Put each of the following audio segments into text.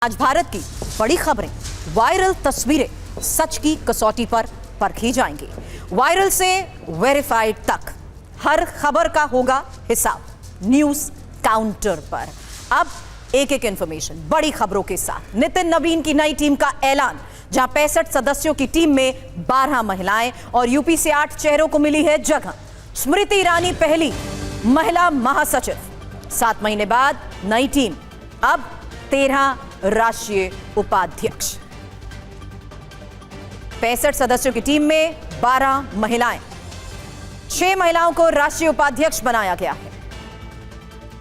आज भारत की बड़ी खबरें, वायरल तस्वीरें सच की कसौटी पर परखी जाएंगी। वायरल से वेरीफाइड तक हर खबर का होगा हिसाब न्यूज काउंटर पर। अब एक एक इंफॉर्मेशन बड़ी खबरों के साथ नितिन नवीन की नई टीम का ऐलान, जहां 65 सदस्यों की टीम में 12 महिलाएं और यूपी से 8 चेहरों को मिली है जगह। स्मृति ईरानी पहली महिला महासचिव। 7 महीने बाद नई टीम, अब 13 राष्ट्रीय उपाध्यक्ष। 65 सदस्यों की टीम में 12 महिलाएं, 6 महिलाओं को राष्ट्रीय उपाध्यक्ष बनाया गया है।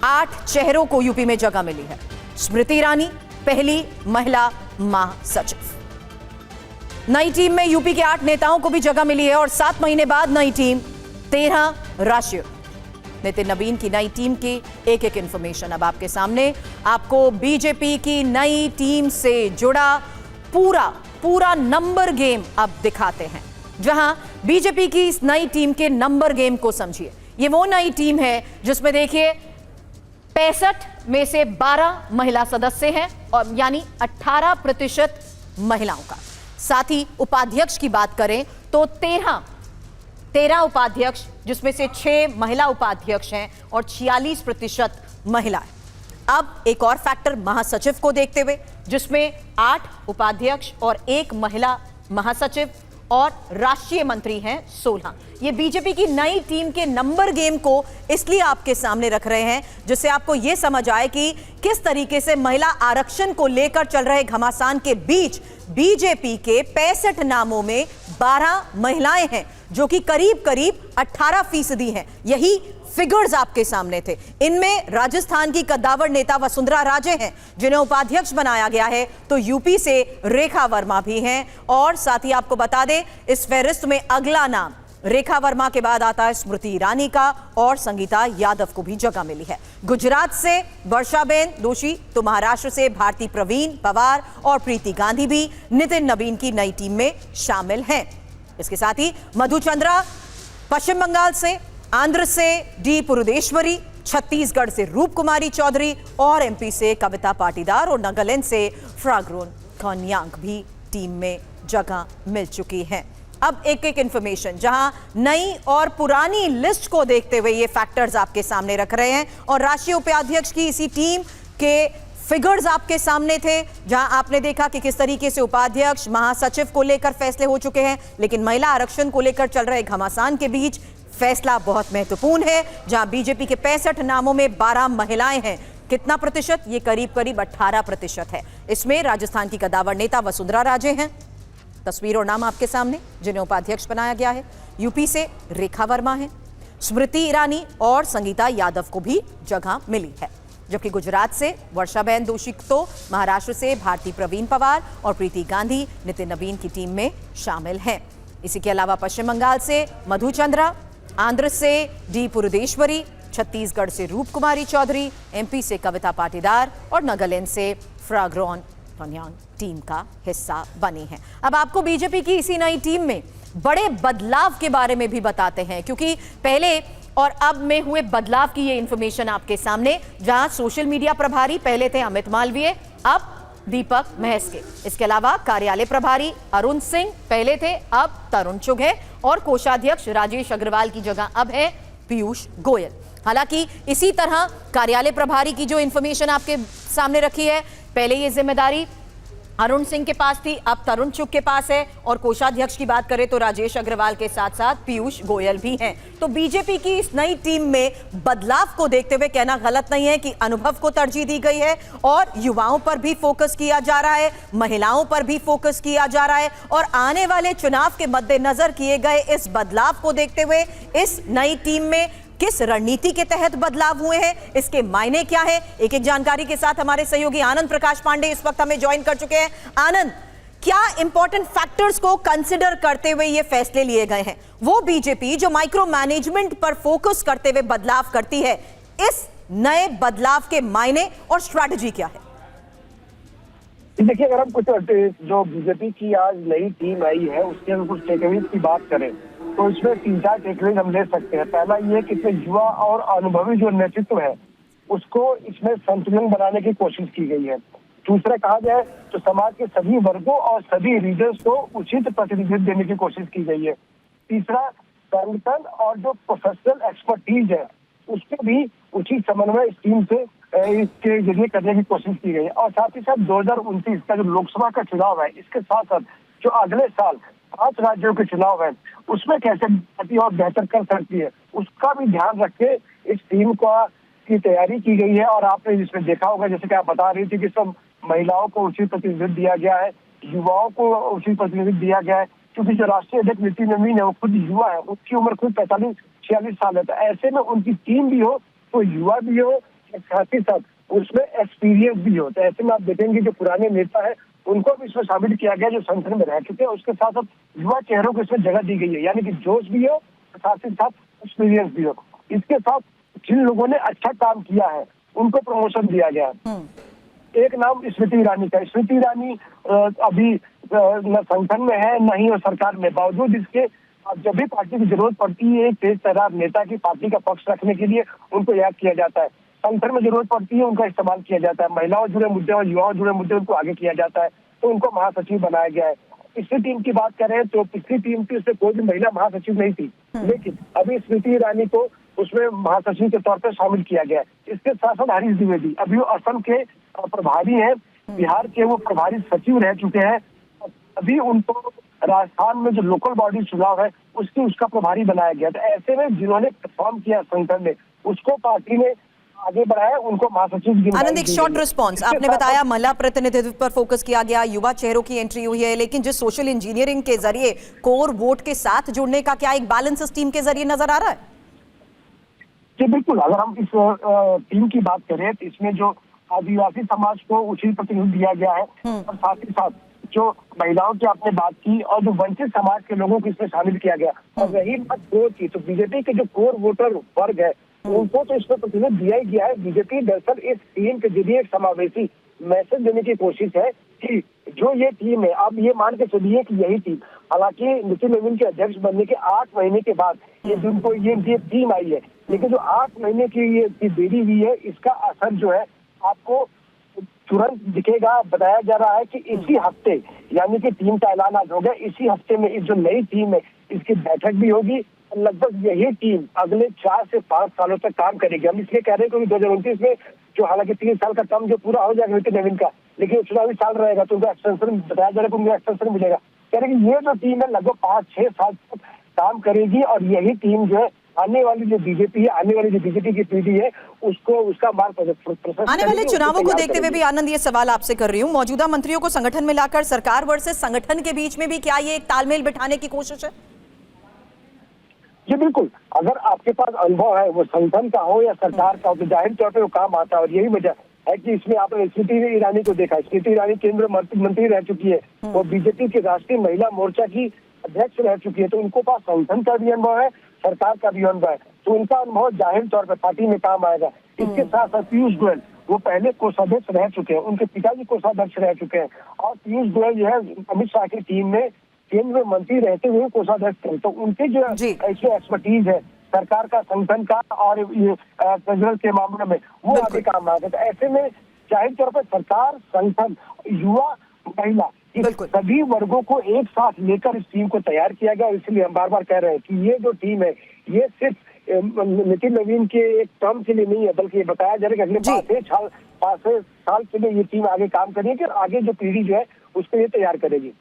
8 चेहरों को यूपी में जगह मिली है। स्मृति ईरानी पहली महिला महासचिव। नई टीम में यूपी के 8 नेताओं को भी जगह मिली है और 7 महीने बाद नई टीम 13 राष्ट्रीय। नितिन नवीन की नई टीम की एक एक इंफॉर्मेशन अब आपके सामने। आपको बीजेपी की नई टीम से जुड़ा पूरा नंबर गेम अब दिखाते हैं, जहां बीजेपी की इस नई टीम के नंबर गेम को समझिए। ये वो नई टीम है जिसमें देखिए 65 में से 12 महिला सदस्य हैं और यानी 18% महिलाओं का। साथ ही उपाध्यक्ष की बात करें तो 13 उपाध्यक्ष, जिसमें से 6 महिला उपाध्यक्ष हैं और 46% महिलाएं। अब एक और फैक्टर महासचिव को देखते हुए, जिसमें 8 उपाध्यक्ष और 1 महिला महासचिव और राष्ट्रीय मंत्री हैं 16। ये बीजेपी की नई टीम के नंबर गेम को इसलिए आपके सामने रख रहे हैं जिससे आपको यह समझ आए कि किस तरीके से महिला आरक्षण को लेकर चल रहे घमासान के बीच बीजेपी के 65 नामों में 12 महिलाएं हैं, जो कि करीब 18% हैं। यही फिगर्स आपके सामने थे। इनमें राजस्थान की कद्दावर नेता वसुंधरा राजे हैं, जिन्हें उपाध्यक्ष बनाया गया है, तो यूपी से रेखा वर्मा भी हैं। और साथ ही आपको बता दें, इस फहरिस्त में अगला नाम रेखा वर्मा के बाद आता है स्मृति ईरानी का, और संगीता यादव को भी जगह मिली है। गुजरात से वर्षाबेन दोषी, तो महाराष्ट्र से भारती प्रवीण पवार और प्रीति गांधी भी नितिन नवीन की नई टीम में शामिल हैं। इसके साथ ही मधु चंद्रा पश्चिम बंगाल से, आंध्र से डी पुरुदेश्वरी, छत्तीसगढ़ से रूप कुमारी चौधरी और एमपी से कविता पाटीदार और नागालैंड से फ्राग्रोन कोन्यांग भी टीम में जगह मिल चुकी है। अब एक एक इंफॉर्मेशन, जहां नई और पुरानी लिस्ट को देखते हुए ये फैक्टर्स आपके सामने रख रहे हैं और राष्ट्रीय उपाध्यक्ष की इसी टीम के फिगर्स आपके सामने थे, जहां आपने देखा कि किस तरीके से उपाध्यक्ष महासचिव को लेकर फैसले हो चुके हैं, लेकिन महिला आरक्षण को लेकर चल रहे घमासान के बीच फैसला बहुत महत्वपूर्ण है, जहां बीजेपी के 65 नामों में 12 महिलाएं हैं। कितना प्रतिशत? ये करीब 18% है। इसमें राजस्थान की कद्दावर नेता वसुंधरा राजे हैं, तस्वीर और नाम आपके सामने, जिन्हें उपाध्यक्ष बनाया गया है। यूपी से रेखा वर्मा है, स्मृति ईरानी और संगीता यादव को भी जगह मिली है। जबकि गुजरात से वर्षाबेन दोषी, तो महाराष्ट्र से भारती प्रवीण पवार और प्रीति गांधी नितिन नवीन की टीम में शामिल हैं। इसी के अलावा पश्चिम बंगाल से मधु चंद्रा, आंध्र से डी पुरुदेश्वरी, छत्तीसगढ़ से रूप कुमारी चौधरी, एमपी से कविता पाटीदार और नागालैंड से फ्राग्रोन कोन्यांग टीम का हिस्सा बने हैं। अब आपको बीजेपी की इसी नई टीम में बड़े बदलाव के बारे में भी बताते हैं, क्योंकि पहले और अब में हुए बदलाव की ये इंफॉर्मेशन आपके सामने, जहां सोशल मीडिया प्रभारी पहले थे अमित मालवीय, अब दीपक महस्के। इसके अलावा कार्यालय प्रभारी अरुण सिंह पहले थे, अब तरुण चुग है, और कोषाध्यक्ष राजेश अग्रवाल की जगह अब है पीयूष गोयल। हालांकि इसी तरह कार्यालय प्रभारी की जो इंफॉर्मेशन आपके सामने रखी है, पहले ये जिम्मेदारी अरुण सिंह के पास थी, अब तरुण चुग के पास है, और कोषाध्यक्ष की बात करें तो राजेश अग्रवाल के साथ साथ पीयूष गोयल भी हैं। तो बीजेपी की इस नई टीम में बदलाव को देखते हुए कहना गलत नहीं है कि अनुभव को तरजीह दी गई है और युवाओं पर भी फोकस किया जा रहा है, महिलाओं पर भी फोकस किया जा रहा है, और आने वाले चुनाव के मद्देनजर किए गए इस बदलाव को देखते हुए इस नई टीम में किस रणनीति के तहत बदलाव हुए हैं, इसके मायने क्या है, एक एक जानकारी के साथ हमारे सहयोगी आनंद प्रकाश पांडे इस वक्त हमें ज्वाइन कर चुके हैं। आनंद, क्या इंपॉर्टेंट फैक्टर्स को कंसिडर करते हुए ये फैसले लिए गए हैं? वो बीजेपी जो माइक्रो मैनेजमेंट पर फोकस करते हुए बदलाव करती है, इस नए बदलाव के मायने और स्ट्रैटेजी क्या है? देखिए, अगर हम कुछ जो बीजेपी की आज नई टीम आई है उसके हम कुछ टेकअवेज की बात करें तो इसमें 3-4 टेकअवेज हम ले सकते हैं। पहला ये कि इसमें युवा और अनुभवी जो नेतृत्व है उसको इसमें संतुलन बनाने की कोशिश की गई है। दूसरा कहा जाए तो समाज के सभी वर्गों और सभी रीडर्स को उचित प्रतिनिधित्व देने की कोशिश की गई है। तीसरा, संगठन और जो प्रोफेशनल एक्सपर्टीज है उसके भी उचित समन्वय इस टीम से इसके जरिए करने की कोशिश की गई है। और साथ ही साथ 2029 का जो लोकसभा का चुनाव है, इसके साथ साथ जो अगले साल 5 राज्यों के चुनाव है उसमें कैसे पार्टी और बेहतर कर सकती है उसका भी ध्यान रख के इस टीम की तैयारी की गई है। और आपने इसमें देखा होगा, जैसे कि आप बता रही थी कि सब महिलाओं को उचित प्रतिनिधित्व दिया गया है, युवाओं को उचित प्रतिनिधित्व दिया गया है, क्योंकि जो राष्ट्रीय अध्यक्ष नितिन नवीन है वो खुद युवा है, उसकी उम्र खुद 45-46 साल है। तो ऐसे में उनकी टीम भी हो तो युवा भी हो, साथ ही साथ उसमें एक्सपीरियंस भी हो। तो ऐसे में आप देखेंगे जो पुराने नेता है उनको भी इसमें शामिल किया गया जो संगठन में रह चुके हैं, उसके साथ साथ युवा चेहरों को इसमें जगह दी गई है, यानी कि जोश भी हो साथ ही साथ एक्सपीरियंस भी हो। इसके साथ जिन लोगों ने अच्छा काम किया है उनको प्रमोशन दिया गया। एक नाम स्मृति ईरानी का। स्मृति ईरानी अभी न संगठन में है न ही सरकार में, बावजूद इसके जब भी पार्टी की जरूरत पड़ती है तेज तर्रार नेता की पार्टी का पक्ष रखने के लिए उनको याद किया जाता है। संगठन में जरूरत पड़ती है उनका इस्तेमाल किया जाता है, महिलाओं जुड़े मुद्दे और युवाओं जुड़े मुद्दे उनको आगे किया जाता है, तो उनको महासचिव बनाया गया है। पिछली टीम की बात करें तो पिछली टीम की उसमें कोई भी महिला महासचिव नहीं थी, लेकिन अभी स्मृति ईरानी को उसमें महासचिव के तौर पर शामिल किया गया है। इसके साथ साथ हरीश द्विवेदी अभी वो असम के प्रभारी हैं, बिहार के वो प्रभारी सचिव रह चुके हैं, अभी उनको राजस्थान में जो लोकल बॉडी चुनाव है उसका प्रभारी बनाया गया। तो ऐसे में जिन्होंने परफॉर्म किया संगठन में उसको पार्टी ने आगे बढ़ाया, उनको महासचिव। आनंद, एक शॉर्ट रिस्पॉन्स आपने बताया, महिला प्रतिनिधित्व पर फोकस किया गया, युवा चेहरों की एंट्री हुई है, लेकिन जिस सोशल इंजीनियरिंग के जरिए कोर वोट के साथ जुड़ने का क्या एक बैलेंस इस टीम के जरिए नजर आ रहा है? जी बिल्कुल, अगर हम इस टीम की बात करें तो इसमें जो आदिवासी समाज को उचित प्रतिनिधित्व दिया गया है और साथ ही साथ जो महिलाओं की आपने बात की और जो वंचित समाज के लोगों को इसमें शामिल किया गया। और रही बात कोर की, तो बीजेपी के जो कोर वोटर वर्ग है उनको तो इसमें प्रतिनिधित्व दिया ही गया है। बीजेपी दरअसल इस टीम के जरिए एक समावेशी मैसेज देने की कोशिश है कि जो ये टीम है, आप ये मान के चलिए कि यही टीम, हालांकि नितिन नवीन के अध्यक्ष बनने के 8 महीने के बाद ये जिनको ये टीम आई है, लेकिन जो 8 महीने की ये देरी हुई है इसका असर जो है आपको तुरंत दिखेगा। बताया जा रहा है कि इसी हफ्ते, यानी कि टीम का ऐलान आज हो गया, इसी हफ्ते में इस जो नई टीम है इसकी बैठक भी होगी। लगभग यही टीम अगले 4 से 5 सालों तक काम करेगी। हम इसलिए कह रहे हैं क्योंकि 2029 में जो हालांकि 3 साल का टर्म जो पूरा हो जाएगा नितिन नवीन का, लेकिन चुनावी साल रहेगा तो उनको एक्सटेंशन बताया जा रहा है कि उनको एक्सटेंशन मिलेगा। कह रहे कि ये जो टीम है लगभग 5-6 साल तक काम करेगी और यही टीम जो है आने वाली जो बीजेपी है, आने वाली जो बीजेपी की पीढ़ी है उसको उसका मार्ग आने वाले चुनावों को देखते हुए भी आनंद ये सवाल आपसे कर रही हूँ, मौजूदा मंत्रियों को संगठन में लाकर सरकार वर्सेस संगठन के बीच में भी क्या ये एक तालमेल बिठाने की कोशिश है? जी बिल्कुल, अगर आपके पास अनुभव है वो संगठन का हो या सरकार का हो तो जाहिर तौर पर वो काम आता है। और यही वजह है कि इसमें आपने स्मृति ईरानी को देखा। स्मृति ईरानी केंद्रीय मंत्री रह चुकी है, वो बीजेपी के राष्ट्रीय महिला मोर्चा की अध्यक्ष रह चुकी है, तो उनको पास संगठन का भी अनुभव है, सरकार का भी अनुभव है, तो उनका अनुभव जाहिर तौर पर पार्टी में काम आएगा। इसके साथ साथ पीयूष गोयल वो पहले कोषाध्यक्ष रह चुके हैं, उनके पिताजी कोषाध्यक्ष रह चुके हैं और पीयूष गोयल जो है अमित शाह की टीम में केंद्रीय मंत्री रहते हुए कोषाध्यक्ष थे, तो उनके जो इसमें एक्सपर्टीज है सरकार का, संगठन का और ये ट्रेजरर के मामले में वो आगे काम आएगा। तो ऐसे में जाहिर तौर पर सरकार, संगठन, युवा, महिला, इस सभी वर्गों को एक साथ लेकर इस टीम को तैयार किया गया। इसलिए हम बार बार कह रहे हैं कि ये जो टीम है ये सिर्फ नितिन नवीन के एक टर्म के लिए नहीं है, बल्कि ये बताया जा रहा है कि अगले 5 साल के लिए ये टीम आगे काम करेगी और आगे जो पीढ़ी जो है उसको ये तैयार करेगी।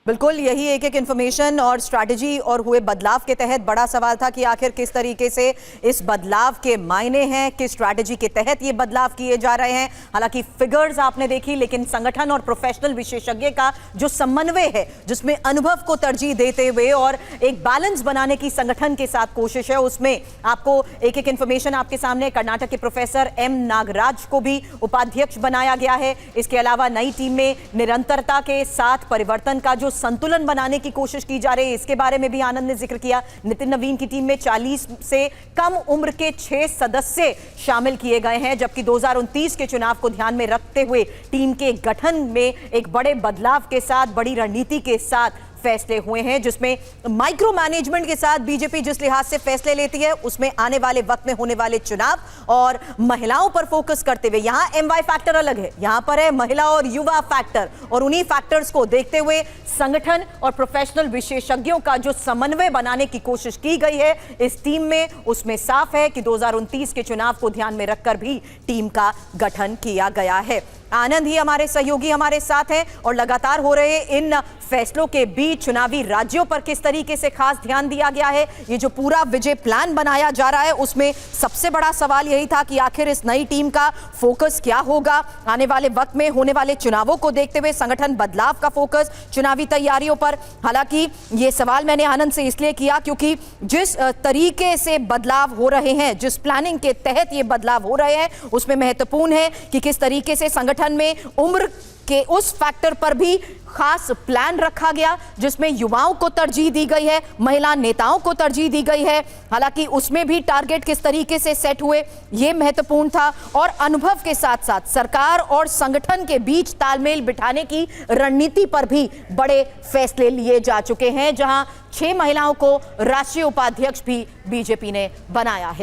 बिल्कुल, यही एक एक इन्फॉर्मेशन और स्ट्रैटेजी और हुए बदलाव के तहत बड़ा सवाल था कि आखिर किस तरीके से इस बदलाव के मायने हैं, किस स्ट्रैटेजी के तहत ये बदलाव किए जा रहे हैं। हालांकि फिगर्स आपने देखी, लेकिन संगठन और प्रोफेशनल विशेषज्ञ का जो समन्वय है, जिसमें अनुभव को तरजीह देते हुए और एक बैलेंस बनाने की संगठन के साथ कोशिश है, उसमें आपको एक एक इन्फॉर्मेशन आपके सामने। कर्नाटक के प्रोफेसर एम नागराज को भी उपाध्यक्ष बनाया गया है। इसके अलावा नई टीम में निरंतरता के साथ परिवर्तन का जो संतुलन बनाने की कोशिश की जा रही है, इसके बारे में भी आनंद ने जिक्र किया। नितिन नवीन की टीम में 40 से कम उम्र के 6 सदस्य शामिल किए गए हैं, जबकि 2029 के चुनाव को ध्यान में रखते हुए टीम के गठन में एक बड़े बदलाव के साथ, बड़ी रणनीति के साथ फैसले हुए हैं, जिसमें माइक्रो मैनेजमेंट के साथ बीजेपी जिस लिहाज से फैसले लेती है उसमें आने वाले वक्त में होने वाले चुनाव और महिलाओं पर फोकस करते हुए, यहां एमवाई फैक्टर अलग है, यहां पर है महिला और युवा फैक्टर, और उन्हीं फैक्टर्स को देखते हुए संगठन और प्रोफेशनल विशेषज्ञों का जो समन्वय बनाने की कोशिश की गई है इस टीम में, उसमें साफ है कि 2029 के चुनाव को ध्यान में रखकर भी टीम का गठन किया गया है। आनंद ही हमारे सहयोगी हमारे साथ हैं और लगातार हो रहे इन फैसलों के बीच चुनावी राज्यों पर किस तरीके से खास ध्यान दिया गया है, ये जो पूरा विजय प्लान बनाया जा रहा है उसमें सबसे बड़ा सवाल यही था कि आखिर इस नई टीम का फोकस क्या होगा, आने वाले वक्त में होने वाले चुनावों को देखते हुए संगठन बदलाव का फोकस चुनावी तैयारियों पर। हालांकि ये सवाल मैंने आनंद से इसलिए किया क्योंकि जिस तरीके से बदलाव हो रहे हैं, जिस प्लानिंग के तहत ये बदलाव हो रहे हैं उसमें महत्वपूर्ण है कि किस तरीके से संगठन में उम्र के उस फैक्टर पर भी खास प्लान रखा गया जिसमें युवाओं को तरजीह दी गई है, महिला नेताओं को तरजीह दी गई है। हालांकि उसमें भी टारगेट किस तरीके से सेट हुए यह महत्वपूर्ण था, और अनुभव के साथ साथ सरकार और संगठन के बीच तालमेल बिठाने की रणनीति पर भी बड़े फैसले लिए जा चुके हैं, जहां 6 महिलाओं को राष्ट्रीय उपाध्यक्ष भी बीजेपी ने बनाया है।